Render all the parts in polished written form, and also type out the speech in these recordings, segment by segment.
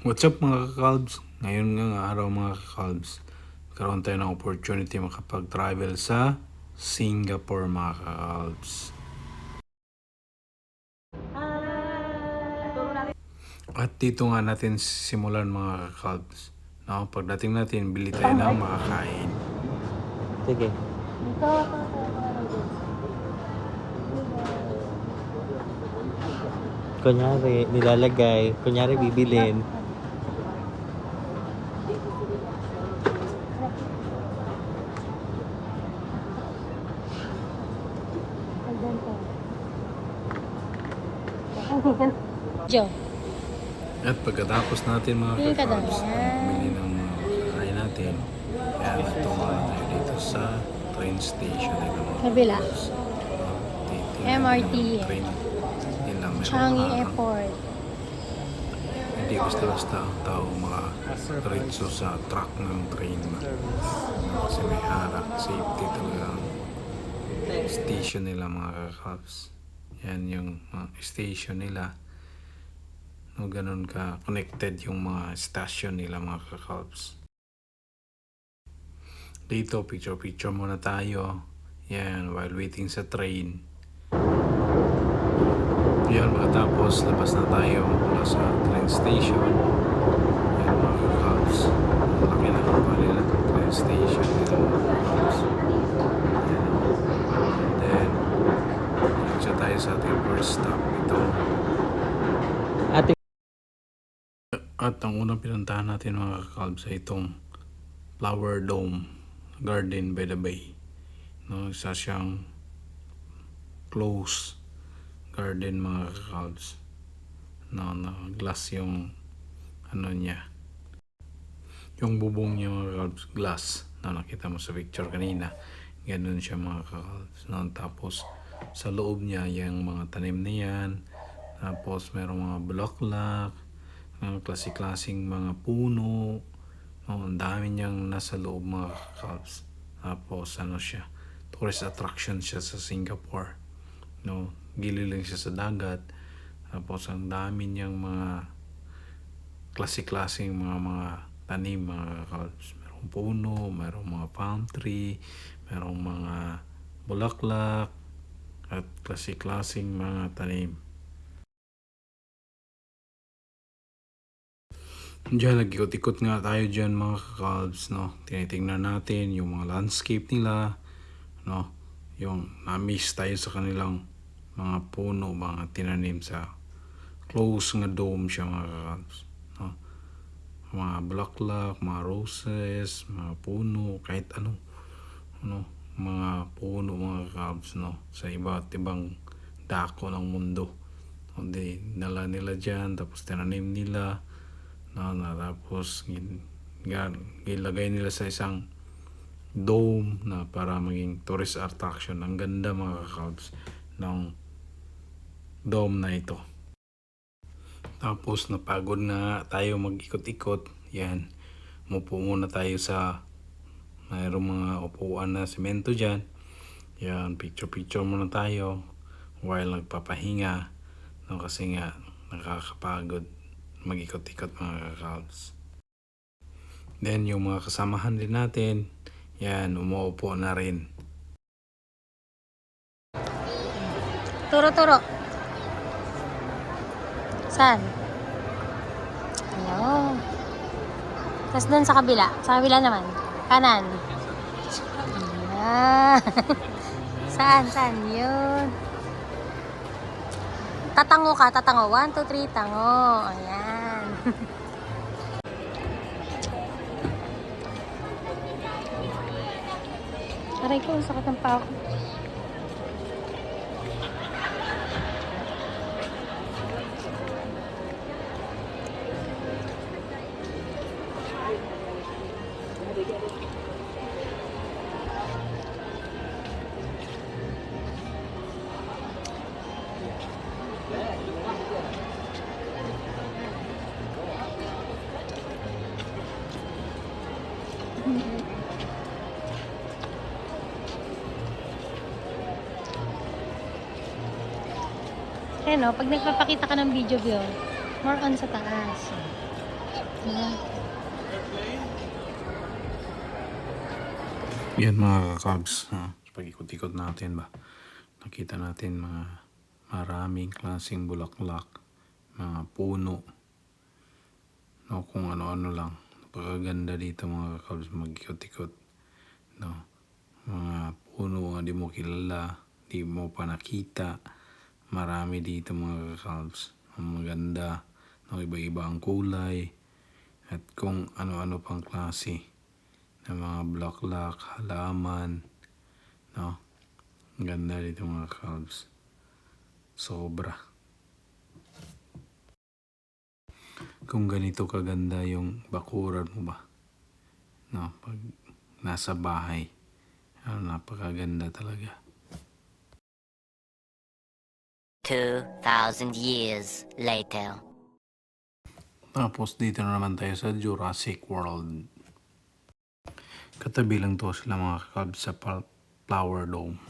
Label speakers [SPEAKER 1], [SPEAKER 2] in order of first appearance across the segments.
[SPEAKER 1] What's up mga kakalbs? Ngayon nga araw mga kakalbs, karoon tayo ng opportunity makapag-travel sa Singapore mga kakalbs. At dito nga natin simulan mga kakalbs. No, pagdating natin, bili tayo ng makakain.
[SPEAKER 2] Sige. Kunyari, nilalagay. Kunyari, bibilin.
[SPEAKER 3] Jo.
[SPEAKER 1] At pagkatapos natin mga
[SPEAKER 3] Bili ka daw
[SPEAKER 1] kakalbs,
[SPEAKER 3] yan.
[SPEAKER 1] bili ng mga makakain natin, kaya nagtungo na tayo dito sa train station nila mga
[SPEAKER 3] Kabila.
[SPEAKER 1] kakalbs. Titingnan
[SPEAKER 3] MRT.
[SPEAKER 1] ng train nila, meron
[SPEAKER 3] Changi
[SPEAKER 1] mga
[SPEAKER 3] Airport.
[SPEAKER 1] hindi basta-basta ang tao makaretso sa track ng train. Kasi may harap, safety talaga ang station nila mga kakalbs. Yan yung station nila. No, ganun ka connected yung mga station nila mga kakalbs. Dito, picture muna tayo. Yan, while waiting sa train. Yan, matapos labas na tayo mula sa train station. Yan mga kakalbs. Laki na ang nila train station nila mga kakalbs. And then, diretso tayo sa ating first stop ito. At ang unang pinuntahan natin mga kakalbs ay itong Flower Dome Garden by the Bay. No, isa siyang closed garden mga kakalbs. No, na glass yung ano niya. Yung bubong niya mga kakalbs, glass. Na nakita mo sa picture kanina. Ganun siya mga kakalbs. No, tapos sa loob niya yung mga tanim na yan. Tapos merong mga bulaklak, klase-klaseng mga puno. Ang dami niyang nasa loob mga kakalbs. Tapos ano siya, tourist attraction siya sa Singapore. No, gilid lang siya sa dagat. Tapos ang dami niyang mga klase-klaseng mga tanim mga kakalbs. Merong puno, merong mga palm tree, merong mga bulaklak, at klase-klaseng mga tanim. Diyan, nag-ikot-ikot nga tayo dyan mga kakalbs, no? Tinitingnan natin yung mga landscape nila, no? Yung na-miss tayo sa kanilang mga puno, mga tinanim sa close nga dome siya mga kakalbs, no? Mga bulaklak, mga roses, mga puno, kahit ano, mga puno mga kakalbs, no? Sa iba't ibang dako ng mundo. Hindi, nala nila dyan, tapos tinanim nila, tapos gilagay nila sa isang dome na para maging tourist attraction. Ang ganda mga kakalbs ng dome na ito. Tapos napagod na tayo mag-ikot-ikot. Yan, umupo muna tayo sa mayroong mga upuan na semento dyan. Yan, picture muna tayo while nagpapahinga, no? Kasi nga nakakapagod mag-ikot-ikot mga kakalbs. Then yung mga kasamahan din natin, yan, umuupo na rin.
[SPEAKER 3] Turo. Saan? Ayun. Tapos doon sa kabila. Sa kabila naman. Kanan. Ayan. Saan? Yun. Tatango ka. 1, 2, 3, tango. Ayan. Aray ko, sakit ng paa ko. Ayan o, pag nagpapakita ka ng video, more on sa taas.
[SPEAKER 1] Yan mga kakabs, pag ikot-ikot natin ba, nakita natin mga maraming klaseng bulaklak, mga puno, no, kung ano-ano lang. Napakaganda dito mga kakabs, mag-ikot-ikot, no, mga puno na di mo kilala, di mo pa nakita, marami dito mga kakabs, ang maganda, no, iba-iba ang kulay, at kung ano-ano pang klase ng mga bulaklak, halaman, no? Ang ganda dito mga calves. Sobra. Kung ganito kaganda yung bakuran mo ba, no? Pag nasa bahay, napakaganda talaga.
[SPEAKER 4] 2,000 years later.
[SPEAKER 1] Tapos dito na naman tayo sa Jurassic World. Katabi lang to sila mga calves sa Flower Dome.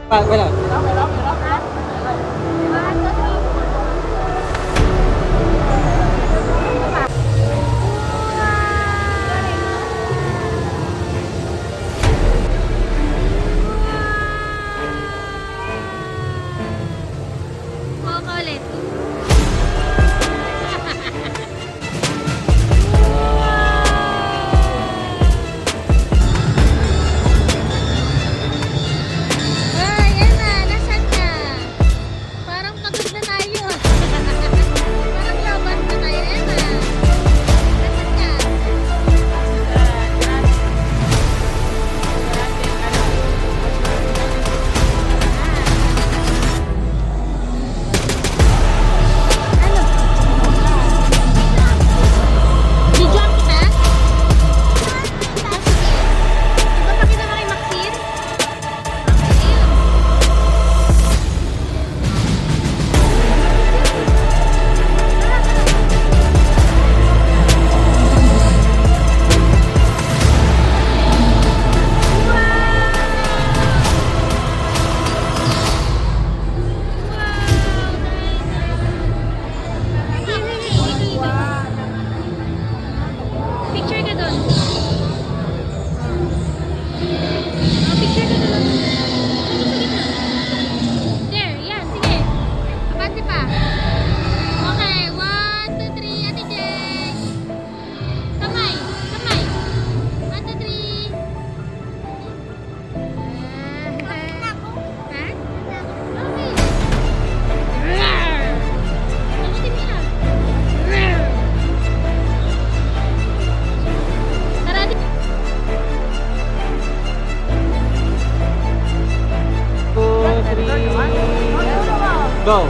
[SPEAKER 2] Wala.
[SPEAKER 3] Ulit. Ay, yan na. Nasaan na? Parang pagod na tayo. Parang laban na tayo. Yan na. Nasaan ka? Di-jump kita? Ah, sige. Diba pakita mo kay Maxine? Picture ka doon. Picture ka doon. Dito sa gitna. There, yan, sige. Abante pa. Okay, 1, 2, 3, Ate Jess. Kamay, kamay. 1, 2, 3. Ha? Okay. Takutin mo siya. Tara, di.
[SPEAKER 2] 2, 3, go!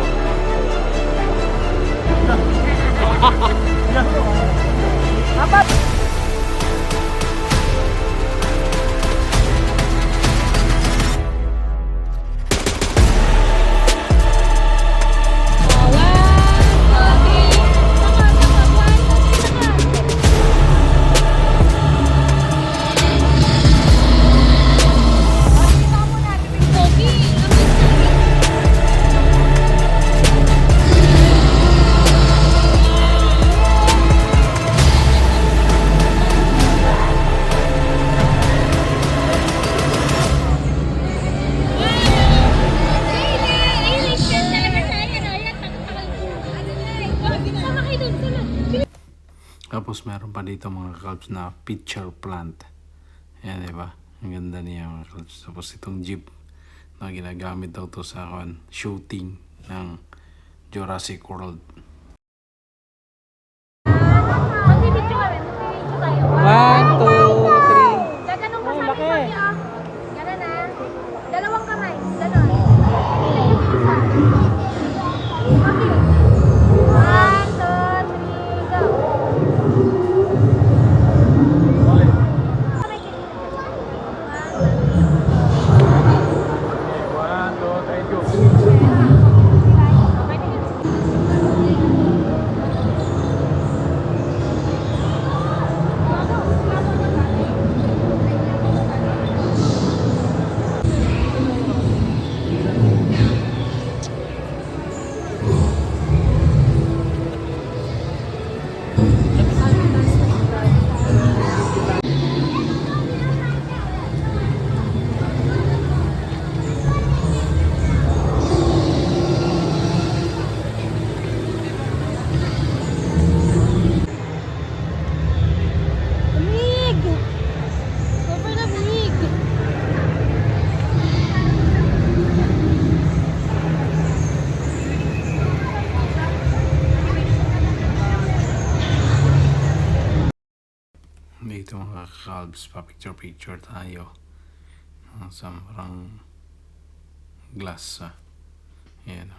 [SPEAKER 1] Tapos meron pa dito mga calves na picture plant. Yan, di ba? Ang ganda niya mga calves. Tapos itong jeep na ginagamit daw to sa shooting ng Jurassic World.
[SPEAKER 3] Magbibidyo kami. Magbibidyo tayo.
[SPEAKER 2] 1, 2, 3.
[SPEAKER 3] Gaganong ka
[SPEAKER 2] Ay,
[SPEAKER 3] sa
[SPEAKER 2] laki.
[SPEAKER 3] amin, oh. Ganon na. Dalawang kamay. Ganon. Okay. 1, 2, 3, go.
[SPEAKER 1] kalbs, pa-picture-picture tayo. Sa parang glass. Ayan.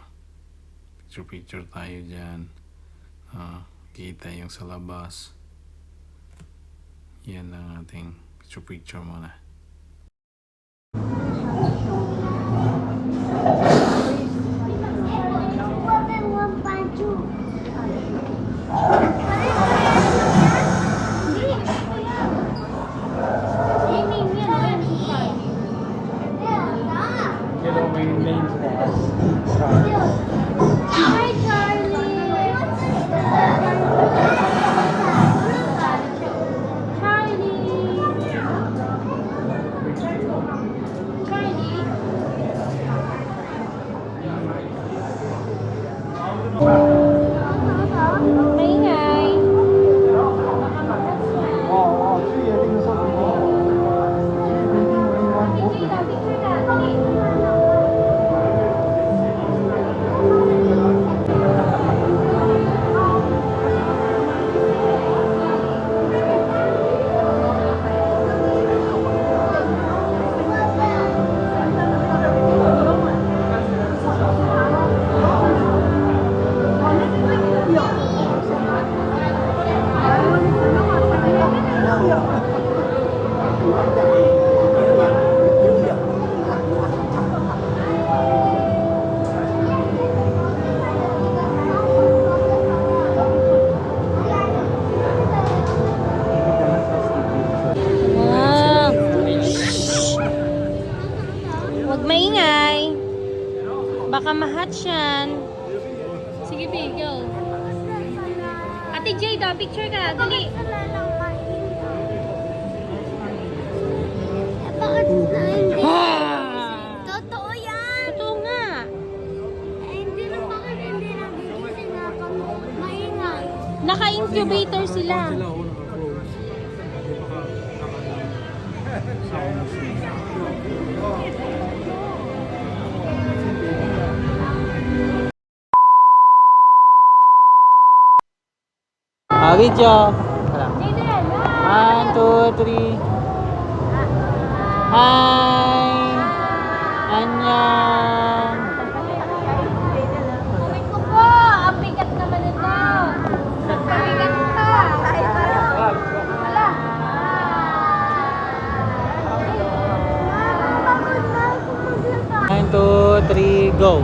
[SPEAKER 1] Picture-picture tayo dyan. Kita yung sa labas. Yan ang ating picture-picture muna.
[SPEAKER 3] Hi, Charlie. Maingay. Wow. Huwag maingay. Baka ma-hatch yan. Sige, babe, go. Ate Jade, picture ka. Dali.
[SPEAKER 5] Bakit na hindi?
[SPEAKER 3] Ah!
[SPEAKER 5] Totoo yan!
[SPEAKER 3] Totoo nga.
[SPEAKER 5] Hindi na bakit hindi nagigising na kamo maingay.
[SPEAKER 3] Naka-incubator sila.
[SPEAKER 2] Video. Tara. 1, 2, 3. Hi. Annyeong.
[SPEAKER 3] Sabi ko po, ang bigat naman ito. Nagpabigat ka. Wala.
[SPEAKER 2] 1, 2, 3, go.